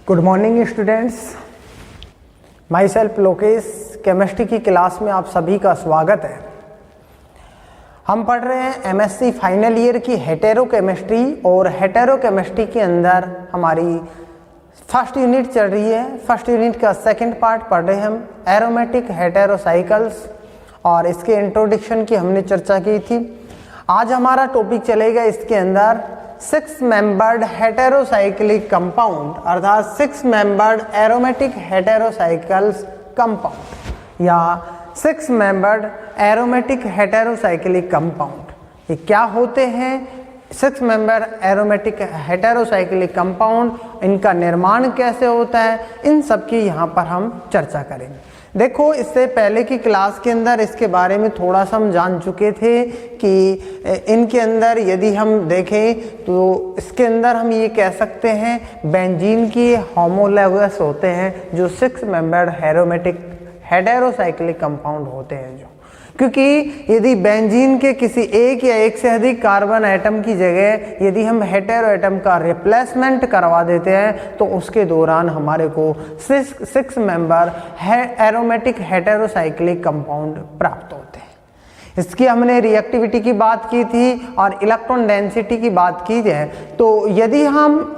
Good morning students, my self Lokesh. Chemistry की class में आप सभी का स्वागत है। हम पढ़ रहे हैं एमएससी फाइनल ईयर की हेटेरोकेमिस्ट्री और हेटेरोकेमिस्ट्री के अंदर हमारी फर्स्ट यूनिट चल रही है। फर्स्ट यूनिट का सेकंड पार्ट पढ़ रहे हैं हम एरोमेटिक हेटेरोसाइकल्स और इसके इंट्रोडक्शन की हमने चर्चा की थी। आज हमारा टॉपिक चलेगा इसके अंदर 6 मेंबर्ड हेटेरोसाइक्लिक कंपाउंड अर्थात 6 मेंबर्ड एरोमेटिक हेटेरोसाइकल्स कंपाउंड या 6 मेंबर्ड एरोमेटिक हेटेरोसाइक्लिक कंपाउंड। ये क्या होते हैं? 6 मेंबर एरोमेटिक हेटेरोसाइक्लिक कंपाउंड, इनका निर्माण कैसे होता है, इन सब की यहाँ पर हम चर्चा करेंगे। देखो, इससे पहले की क्लास के अंदर इसके बारे में थोड़ा सा हम जान चुके थे कि इनके अंदर यदि हम देखें तो इसके अंदर हम ये कह सकते हैं बेंजीन की होमोलोगस होते हैं जो 6 मेंबर्ड एरोमेटिक हेटेरोसाइक्लिक कंपाउंड होते हैं। जो क्योंकि यदि बेंजीन के किसी एक या एक से अधिक कार्बन एटम की जगह यदि हम हेटेरो एटम का रिप्लेसमेंट करवा देते हैं तो उसके दौरान हमारे को 6 मेंबर एरोमेटिक हेटेरोसाइक्लिक कंपाउंड प्राप्त होते हैं। इसकी हमने रिएक्टिविटी की बात की थी और इलेक्ट्रॉन डेंसिटी की बात की है। तो यदि हम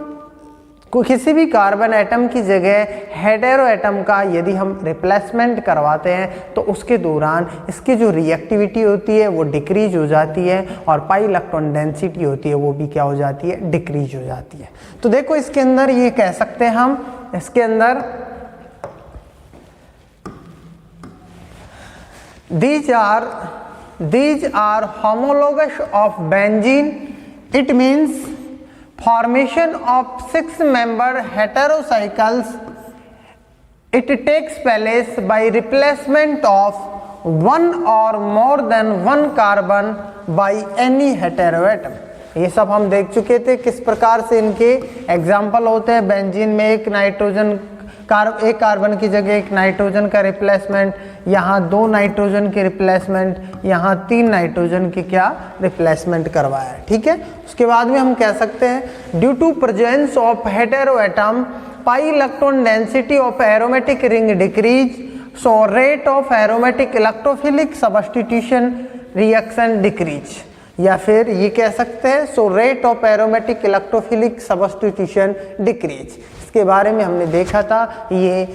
किसी भी कार्बन एटम की जगह हेटेरो एटम का यदि हम रिप्लेसमेंट करवाते हैं तो उसके दौरान इसकी जो रिएक्टिविटी होती है वो डिक्रीज हो जाती है और पाई इलेक्ट्रॉन डेंसिटी होती है वो भी क्या हो जाती है, डिक्रीज हो जाती है। तो देखो, इसके अंदर ये कह सकते हैं हम, इसके अंदर these are homologous of benzene. It means formation of 6 membered heterocycles. It takes place by replacement of one or more than one carbon by any heteroatom. ये सब हम देख चुके थे किस प्रकार से इनके एग्जाम्पल होते हैं। बेंजीन में एक कार्बन की जगह एक नाइट्रोजन का रिप्लेसमेंट, यहाँ 2 नाइट्रोजन के रिप्लेसमेंट, यहाँ 3 नाइट्रोजन के क्या रिप्लेसमेंट करवाया है। ठीक है, उसके बाद में हम कह सकते हैं due to presence of hetero atom pi electron density of aromatic ring decrease, so rate of aromatic electrophilic substitution reaction decrease, या फिर ये कह सकते हैं so rate of aromatic electrophilic substitution decrease. इसके बारे में हमने देखा था ये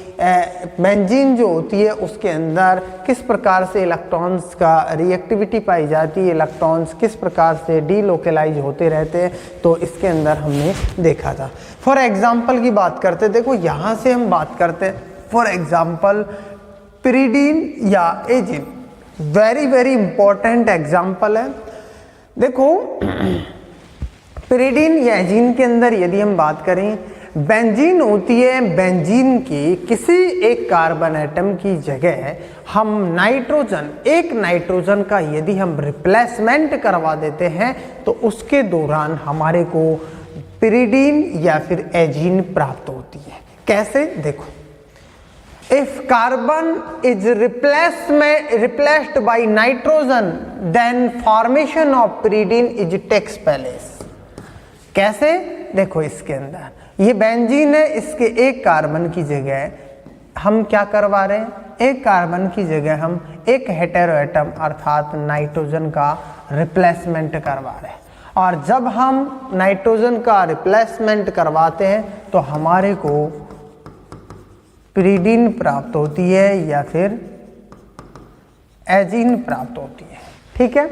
बेंजीन जो होती है उसके अंदर किस प्रकार से इलेक्ट्रॉन्स का रिएक्टिविटी पाई जाती है, इलेक्ट्रॉन्स किस प्रकार से डीलोकलाइज होते रहते हैं, तो इसके अंदर हमने देखा था। फॉर एग्जांपल की बात करते, देखो यहाँ से हम बात करते हैं फॉर एग्जांपल पिरिडीन या एजिन, वेरी इंपॉर्टेंट एग्जांपल है। देखो, पिरिडीन या एजिन के अंदर यदि हम बात करें, बेंजीन होती है, बेंजीन की किसी एक कार्बन एटम की जगह हम एक नाइट्रोजन का यदि हम रिप्लेसमेंट करवा देते हैं तो उसके दौरान हमारे को पिरिडीन या फिर एजीन प्राप्त होती है। कैसे? देखो, if carbon is replaced by nitrogen then formation of pyridine is takes place। कैसे? देखो, इसके अंदर ये बेंजीन है, इसके एक कार्बन की जगह हम क्या करवा रहे हैं, एक कार्बन की जगह हम एक हेटेरो एटम अर्थात नाइट्रोजन का रिप्लेसमेंट करवा रहे हैं। और जब हम नाइट्रोजन का रिप्लेसमेंट करवाते हैं तो हमारे को पिरिडीन प्राप्त होती है या फिर एजीन प्राप्त होती है। ठीक है,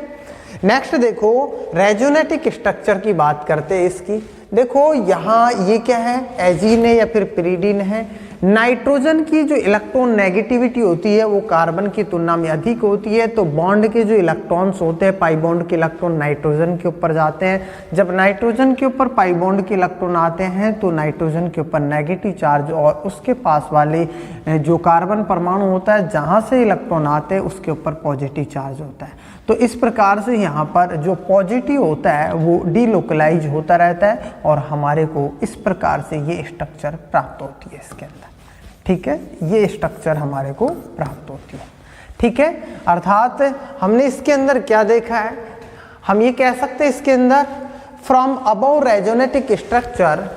नेक्स्ट देखो, रेजोनेटिक स्ट्रक्चर की बात करते हैं इसकी। देखो, यहाँ ये क्या है, एजीन है या फिर पिरिडीन है। नाइट्रोजन की जो इलेक्ट्रॉन नेगेटिविटी होती है वो कार्बन की तुलना में अधिक होती है, तो बॉन्ड के जो इलेक्ट्रॉन्स होते हैं, पाई बॉन्ड के इलेक्ट्रॉन नाइट्रोजन के ऊपर जाते हैं। जब नाइट्रोजन के ऊपर पाई बॉन्ड के इलेक्ट्रॉन आते हैं तो नाइट्रोजन के ऊपर नेगेटिव चार्ज और उसके पास वाले जो कार्बन परमाणु होता है जहाँ से इलेक्ट्रॉन आते हैं उसके ऊपर पॉजिटिव चार्ज होता है। तो इस प्रकार से यहाँ पर जो पॉजिटिव होता है वो डीलोकलाइज होता रहता है और हमारे को इस प्रकार से ये स्ट्रक्चर प्राप्त होती है इसके अंदर। ठीक है, ये स्ट्रक्चर हमारे को प्राप्त होती है। ठीक है, अर्थात हमने इसके अंदर क्या देखा है, हम ये कह सकते हैं इसके अंदर from above resonating structure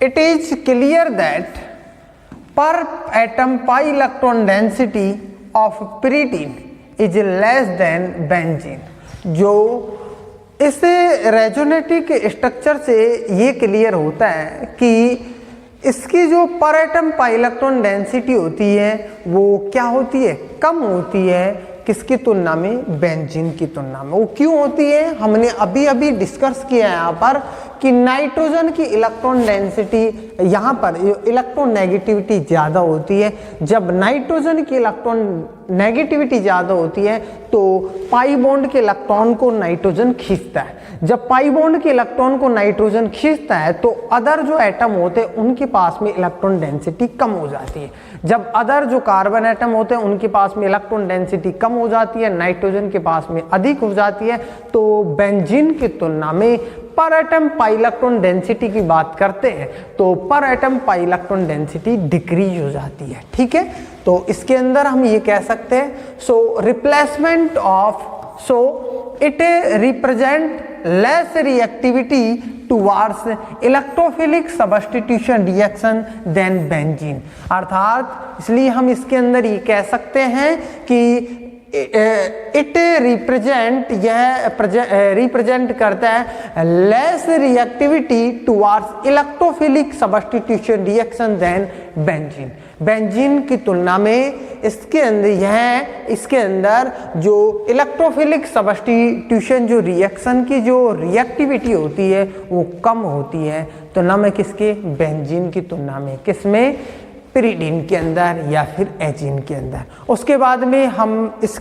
it is clear that per atom pi electron density of pyridine is less than benzene. जो इस रेजोनेटिक स्ट्रक्चर से ये क्लियर होता है कि इसकी जो पर एटम पाई इलेक्ट्रॉन डेंसिटी होती है वो क्या होती है, कम होती है किसकी तुलना में, बेंजीन की तुलना में। वो क्यों होती है, हमने अभी अभी डिस्कस किया है यहाँ पर कि नाइट्रोजन की इलेक्ट्रॉन डेंसिटी, यहाँ पर इलेक्ट्रॉन नेगेटिविटी ज़्यादा होती है। जब नाइट्रोजन की इलेक्ट्रॉन नेगेटिविटी ज़्यादा होती है तो पाई बॉन्ड के इलेक्ट्रॉन को नाइट्रोजन खींचता है। जब पाई बॉन्ड के इलेक्ट्रॉन को नाइट्रोजन खींचता है तो अदर जो एटम होते हैं उनके पास में इलेक्ट्रॉन डेंसिटी कम हो जाती है। जब अदर जो कार्बन एटम होते हैं उनके पास में इलेक्ट्रॉन डेंसिटी कम हो जाती है, नाइट्रोजन के पास में अधिक हो जाती है, तो बेंजीन की तुलना में पर एटम पाई इलेक्ट्रॉन डेंसिटी की बात करते हैं तो पर atom pi electron density decrease हो जाती है। ठीक है, तो इसके अंदर हम ये कह सकते हैं so replacement of, so it represent less reactivity towards electrophilic substitution reaction than benzene. अर्थात इसलिए हम इसके अंदर ये कह सकते हैं कि इट रिप्रेजेंट, यह रिप्रेजेंट करता है less reactivity towards electrophilic substitution reaction than benzene. Benzene की तुलना में इसके अंदर जो इलेक्ट्रोफिलिक सब्स्टिट्यूशन जो रिएक्शन की जो रिएक्टिविटी होती है वो कम होती है तुलना में किसके, बेंजीन की तुलना में। किसमें, pyridine के अंदर या फिर एजीन के अंदर। इसके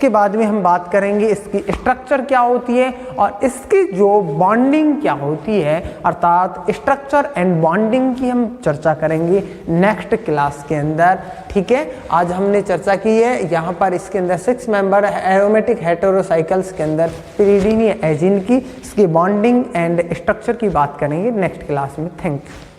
बाद में हम बात करेंगे इसकी स्ट्रक्चर क्या होती है और इसकी जो बॉन्डिंग क्या होती है, अर्थात स्ट्रक्चर एंड बॉन्डिंग की हम चर्चा करेंगे नेक्स्ट क्लास के अंदर। ठीक है, आज हमने चर्चा की है यहाँ पर इसके अंदर 6 मेंबर एरोमेटिक हेटेरोसाइकल्स के अंदर pyridine या एजीन की, इसकी बॉन्डिंग एंड स्ट्रक्चर की बात करेंगे नेक्स्ट क्लास में। Thank you.